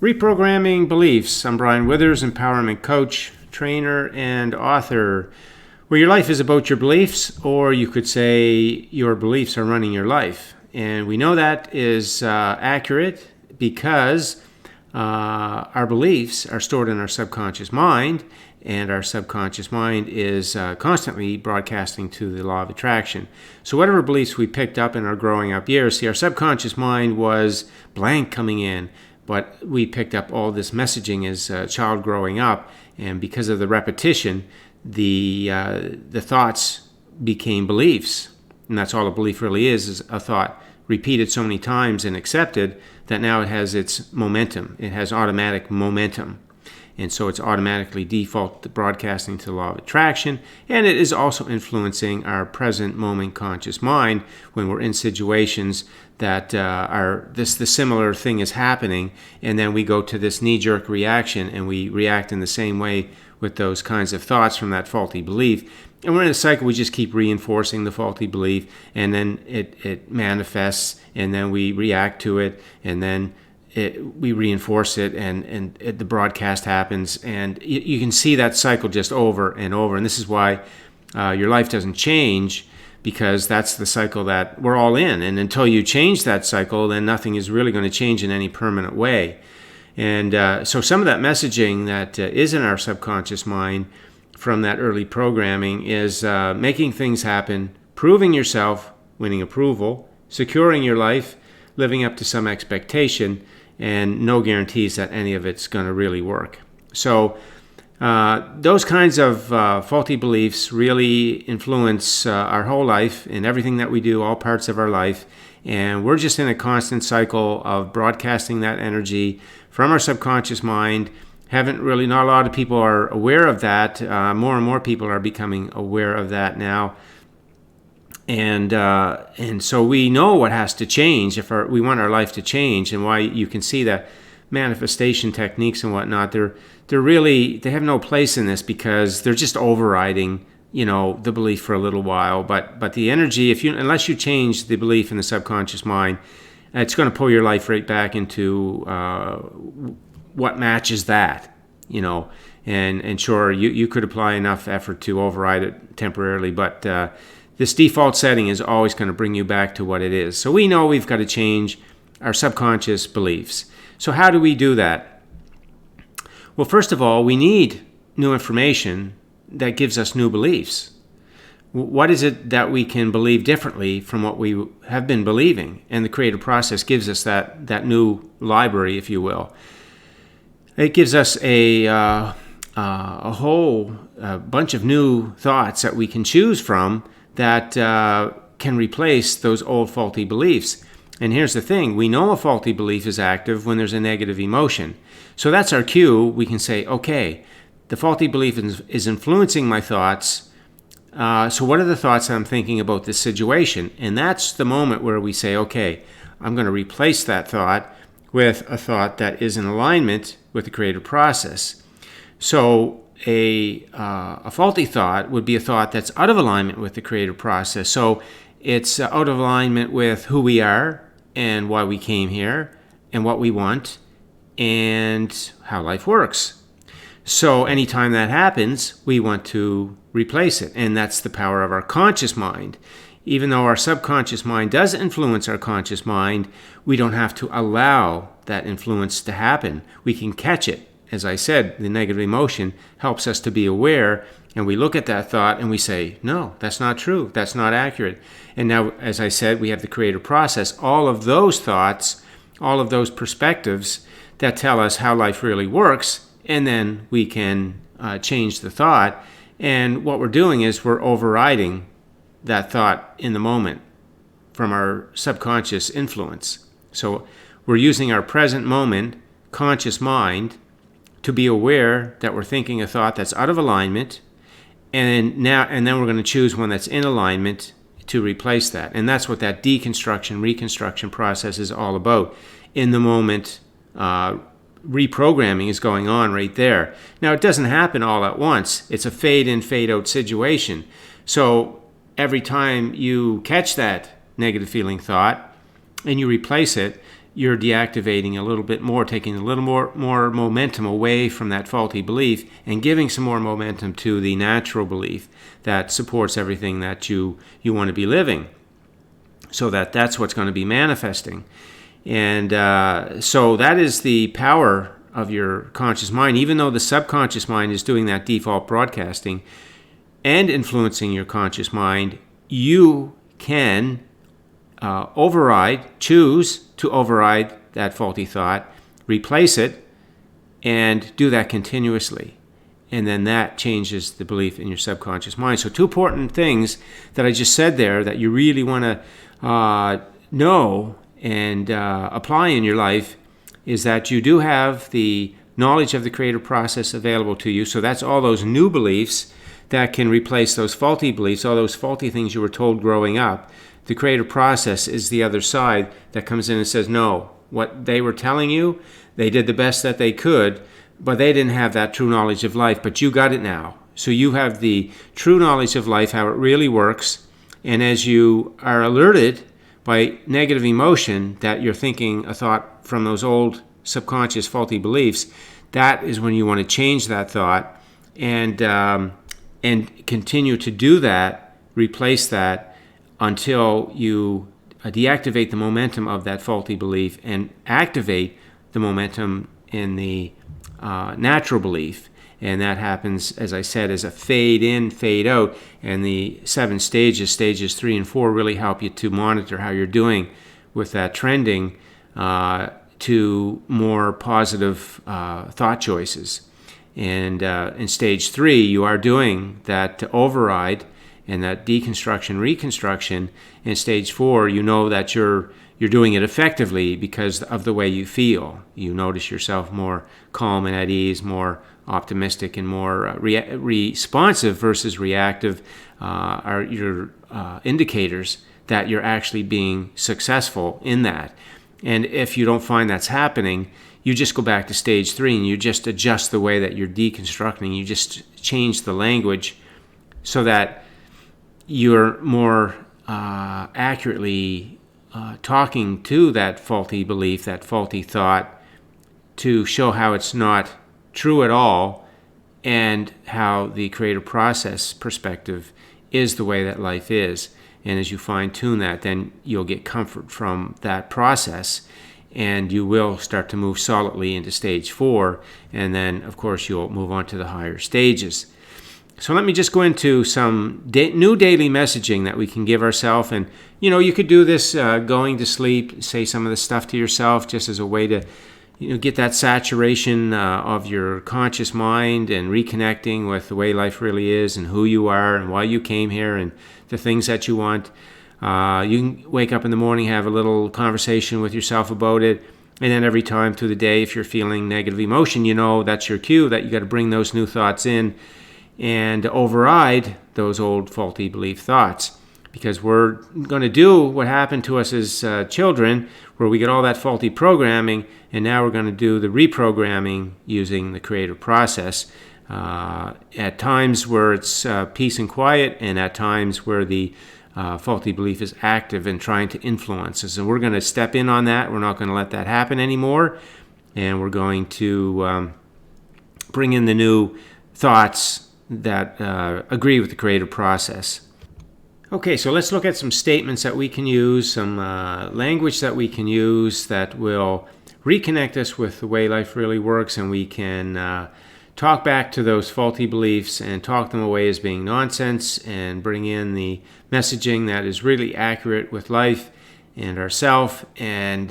Reprogramming Beliefs. I'm Brian Withers, empowerment coach, trainer, and author. Where your life is about your beliefs, or you could say your beliefs are running your life. And we know that is accurate because our beliefs are stored in our subconscious mind, and our subconscious mind is constantly broadcasting to the law of attraction. So whatever beliefs we picked up in our growing up years, see, our subconscious mind was blank coming in, but we picked up all this messaging as a child growing up, and because of the repetition, the thoughts became beliefs. And that's all a belief really is a thought repeated so many times and accepted that now it has its momentum. It has automatic momentum. And so it's automatically default broadcasting to the law of attraction, and it is also influencing our present moment conscious mind when we're in situations that the similar thing is happening, and then we go to this knee-jerk reaction and we react in the same way with those kinds of thoughts from that faulty belief. And we're in a cycle, we just keep reinforcing the faulty belief, and then it manifests, and then we react to it, and then we reinforce it, and the broadcast happens, and you can see that cycle just over and over. And this is why your life doesn't change, because that's the cycle that we're all in. And until you change that cycle, then nothing is really going to change in any permanent way. And so some of that messaging that is in our subconscious mind from that early programming is making things happen, proving yourself, winning approval, securing your life, living up to some expectation, and no guarantees that any of it's going to really work. So those kinds of faulty beliefs really influence our whole life and everything that we do, all parts of our life. And we're just in a constant cycle of broadcasting that energy from our subconscious mind. Not a lot of people are aware of that. More and more people are becoming aware of that now. And so we know what has to change if we want our life to change, and why you can see that manifestation techniques and whatnot, they have no place in this, because they're just overriding, the belief for a little while. But the energy, unless you change the belief in the subconscious mind, it's going to pull your life right back into what matches that, And sure, you could apply enough effort to override it temporarily, but this default setting is always going to bring you back to what it is. So we know we've got to change our subconscious beliefs. So how do we do that? Well, first of all, we need new information that gives us new beliefs. What is it that we can believe differently from what we have been believing? And the creative process gives us that new library, if you will. It gives us a whole bunch of new thoughts that we can choose from that can replace those old faulty beliefs. And here's the thing, we know a faulty belief is active when there's a negative emotion. So that's our cue. We can say, okay, the faulty belief is influencing my thoughts. So what are the thoughts that I'm thinking about this situation? And that's the moment where we say, okay, I'm going to replace that thought with a thought that is in alignment with the creative process. So a faulty thought would be a thought that's out of alignment with the creative process. So it's out of alignment with who we are and why we came here and what we want and how life works. So anytime that happens, we want to replace it. And that's the power of our conscious mind. Even though our subconscious mind does influence our conscious mind, we don't have to allow that influence to happen. We can catch it. As I said, the negative emotion helps us to be aware, and we look at that thought and we say, no, that's not true, that's not accurate. And now, as I said, we have the creative process, all of those thoughts, all of those perspectives that tell us how life really works, and then we can change the thought. And what we're doing is we're overriding that thought in the moment from our subconscious influence. So we're using our present moment conscious mind to be aware that we're thinking a thought that's out of alignment, and then we're going to choose one that's in alignment to replace that. And that's what that deconstruction, reconstruction process is all about. In the moment, reprogramming is going on right there. Now, it doesn't happen all at once. It's a fade in, fade out situation. So every time you catch that negative feeling thought and you replace it, you're deactivating a little bit more, taking a little more momentum away from that faulty belief and giving some more momentum to the natural belief that supports everything that you want to be living. So that's what's going to be manifesting. And so that is the power of your conscious mind. Even though the subconscious mind is doing that default broadcasting and influencing your conscious mind, you can choose to override that faulty thought, replace it, and do that continuously. And then that changes the belief in your subconscious mind. So 2 important things that I just said there that you really want to know and apply in your life is that you do have the knowledge of the creative process available to you. So that's all those new beliefs that can replace those faulty beliefs, all those faulty things you were told growing up. The creative process is the other side that comes in and says, no, what they were telling you, they did the best that they could, but they didn't have that true knowledge of life, but you got it now. So you have the true knowledge of life, how it really works, and as you are alerted by negative emotion that you're thinking a thought from those old subconscious faulty beliefs, that is when you want to change that thought and continue to do that, replace that, until you deactivate the momentum of that faulty belief and activate the momentum in the natural belief. And that happens, as I said, as a fade in, fade out. And the 7 stages 3 and 4, really help you to monitor how you're doing with that trending to more positive thought choices. And in stage 3, you are doing that override and that deconstruction, reconstruction. In stage 4, you know that you're doing it effectively because of the way you feel. You notice yourself more calm and at ease, more optimistic and more responsive versus reactive are your indicators that you're actually being successful in that. And if you don't find that's happening, you just go back to stage 3 and you just adjust the way that you're deconstructing. You just change the language so that you're more accurately talking to that faulty belief, that faulty thought, to show how it's not true at all and how the creative process perspective is the way that life is. And as you fine-tune that, then you'll get comfort from that process and you will start to move solidly into stage 4. And then, of course, you'll move on to the higher stages. So let me just go into some new daily messaging that we can give ourselves. And, you could do this going to sleep, say some of the stuff to yourself just as a way to get that saturation of your conscious mind and reconnecting with the way life really is and who you are and why you came here and the things that you want. You can wake up in the morning, have a little conversation with yourself about it. And then every time through the day, if you're feeling negative emotion, that's your cue that you got to bring those new thoughts in and override those old faulty belief thoughts. Because we're going to do what happened to us as children, where we get all that faulty programming, and now we're going to do the reprogramming using the creative process. At times where it's peace and quiet, and at times where the faulty belief is active and trying to influence us. And we're going to step in on that. We're not going to let that happen anymore. And we're going to bring in the new thoughts that agree with the creative process. Okay, so let's look at some statements that we can use, some language that we can use that will reconnect us with the way life really works, and we can talk back to those faulty beliefs and talk them away as being nonsense and bring in the messaging that is really accurate with life and ourself and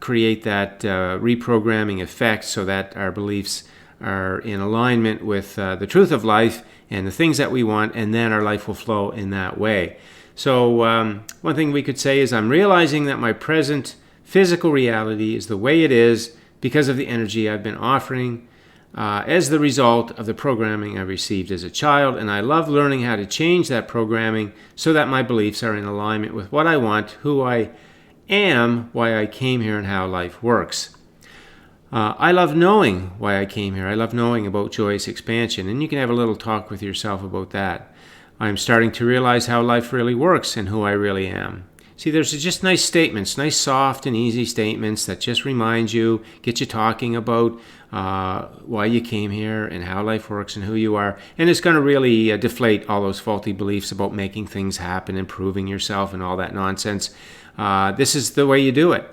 create that reprogramming effect so that our beliefs are in alignment with the truth of life and the things that we want, and then our life will flow in that way. So one thing we could say is, I'm realizing that my present physical reality is the way it is because of the energy I've been offering as the result of the programming I received as a child, and I love learning how to change that programming so that my beliefs are in alignment with what I want, who I am, why I came here, and how life works. I love knowing why I came here. I love knowing about joyous expansion, and you can have a little talk with yourself about that. I'm starting to realize how life really works and who I really am. See, there's just nice statements, nice soft and easy statements that just remind you, get you talking about why you came here and how life works and who you are. And it's going to really deflate all those faulty beliefs about making things happen, improving yourself and all that nonsense. This is the way you do it.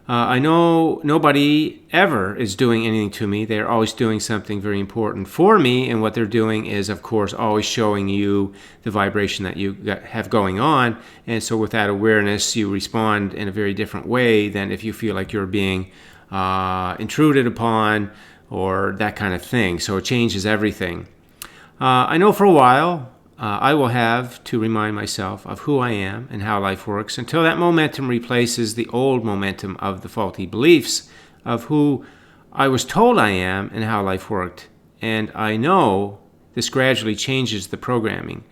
I know nobody ever is doing anything to me. They're always doing something very important for me, and what they're doing is, of course, always showing you the vibration that you have going on. And so with that awareness, you respond in a very different way than if you feel like you're being intruded upon or that kind of thing. So it changes everything. I know for a while, I will have to remind myself of who I am and how life works until that momentum replaces the old momentum of the faulty beliefs of who I was told I am and how life worked. And I know this gradually changes the programming.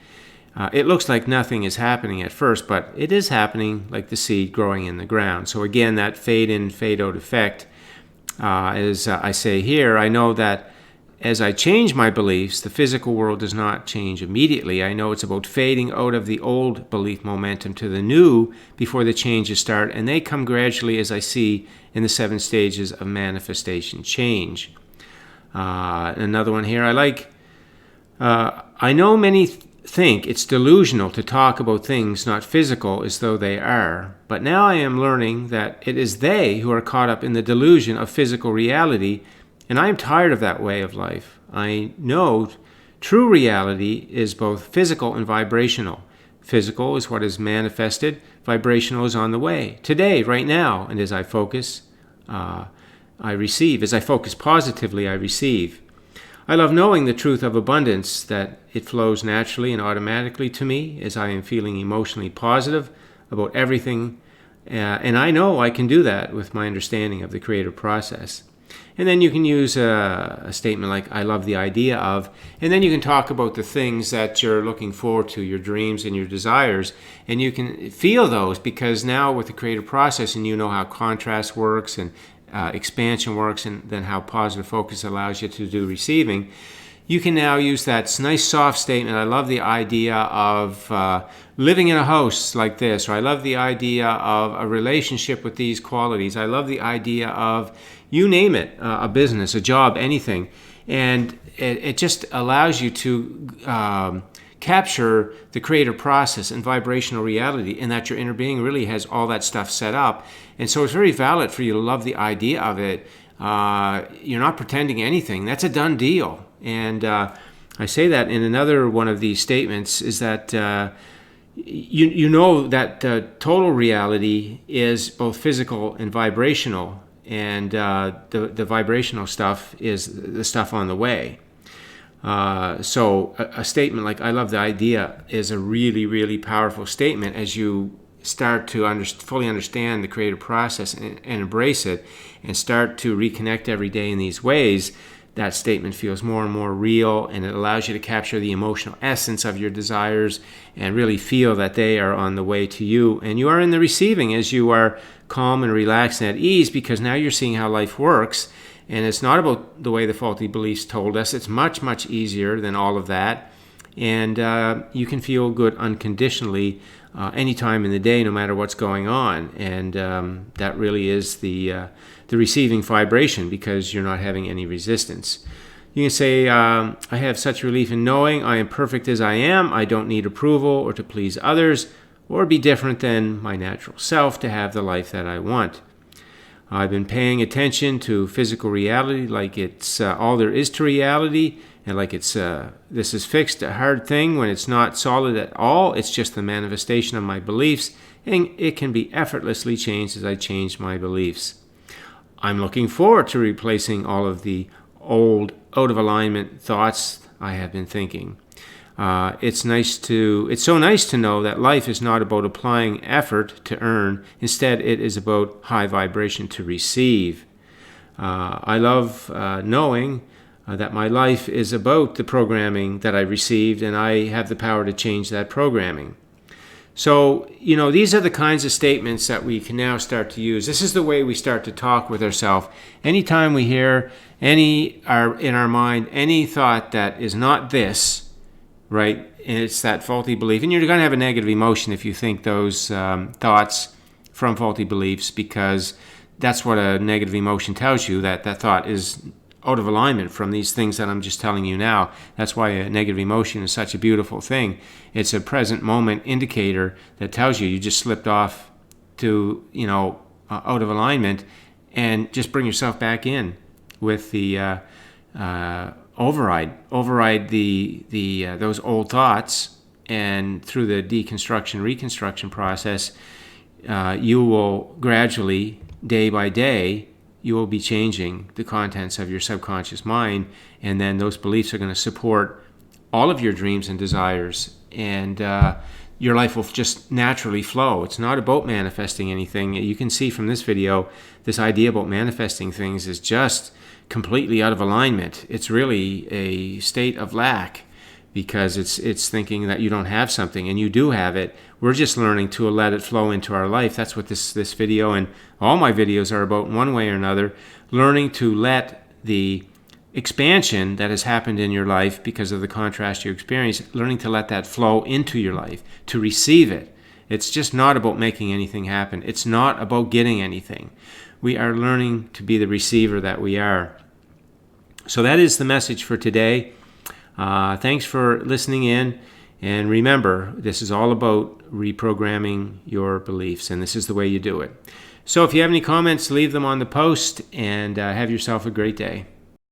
It looks like nothing is happening at first, but it is happening like the seed growing in the ground. So again, that fade in, fade out effect, as I say here, I know that as I change my beliefs, the physical world does not change immediately. I know it's about fading out of the old belief momentum to the new before the changes start, and they come gradually, as I see in the 7 stages of manifestation change. Another one here I like. I know many think it's delusional to talk about things not physical as though they are, but now I am learning that it is they who are caught up in the delusion of physical reality. And I am tired of that way of life. I know true reality is both physical and vibrational. Physical is what is manifested. Vibrational is on the way. Today, right now. And as I focus, I receive. As I focus positively, I receive. I love knowing the truth of abundance, that it flows naturally and automatically to me as I am feeling emotionally positive about everything. And I know I can do that with my understanding of the creative process. And then you can use a statement like, I love the idea of, and then you can talk about the things that you're looking forward to, your dreams and your desires, and you can feel those because now with the creative process and you know how contrast works and expansion works and then how positive focus allows you to do receiving, you can now use that nice soft statement. I love the idea of living in a house like this, or I love the idea of a relationship with these qualities. I love the idea of, you name it, a business, a job, anything. And it just allows you to capture the creative process and vibrational reality, and that your inner being really has all that stuff set up. And so it's very valid for you to love the idea of it. You're not pretending anything. That's a done deal. And I say that in another one of these statements is that you know that total reality is both physical and vibrational, and the vibrational stuff is the stuff on the way. So a statement like, I love the idea, is a really, really powerful statement as you start to fully understand the creative process and embrace it and start to reconnect every day in these ways. That statement feels more and more real, and it allows you to capture the emotional essence of your desires and really feel that they are on the way to you. And you are in the receiving as you are calm and relaxed and at ease, because now you're seeing how life works. And it's not about the way the faulty beliefs told us. It's much, much easier than all of that. And you can feel good unconditionally any time in the day, no matter what's going on. And that really is the receiving vibration, because you're not having any resistance. You can say, I have such relief in knowing I am perfect as I am. I don't need approval or to please others or be different than my natural self to have the life that I want. I've been paying attention to physical reality like it's all there is to reality, and like it's this is fixed, a hard thing, when it's not solid at all. It's just the manifestation of my beliefs, and it can be effortlessly changed as I change my beliefs. I'm looking forward to replacing all of the old, out of alignment thoughts I have been thinking. It's so nice to know that life is not about applying effort to earn. Instead, it is about high vibration to receive. I love knowing that my life is about the programming that I received, and I have the power to change that programming. So, these are the kinds of statements that we can now start to use. This is the way we start to talk with ourselves. Anytime we hear in our mind any thought that is not this, right? And it's that faulty belief. And you're going to have a negative emotion if you think those thoughts from faulty beliefs, because that's what a negative emotion tells you, that that thought is out of alignment from these things that I'm just telling you now. That's why a negative emotion is such a beautiful thing. It's a present moment indicator that tells you just slipped off to, out of alignment, and just bring yourself back in with the override those old thoughts, and through the deconstruction reconstruction process, you will gradually, day by day, you will be changing the contents of your subconscious mind, and then those beliefs are going to support all of your dreams and desires, and your life will just naturally flow. It's not about manifesting anything. You can see from this video, this idea about manifesting things is just completely out of alignment. It's really a state of lack, because it's thinking that you don't have something, and you do have it. We're just learning to let it flow into our life. That's what this video and all my videos are about in one way or another, learning to let the expansion that has happened in your life because of the contrast you experience, learning to let that flow into your life, to receive it. It's just not about making anything happen. It's not about getting anything. We are learning to be the receiver that we are. So that is the message for today. Thanks for listening in. And remember, this is all about reprogramming your beliefs, and this is the way you do it. So if you have any comments, leave them on the post, and have yourself a great day.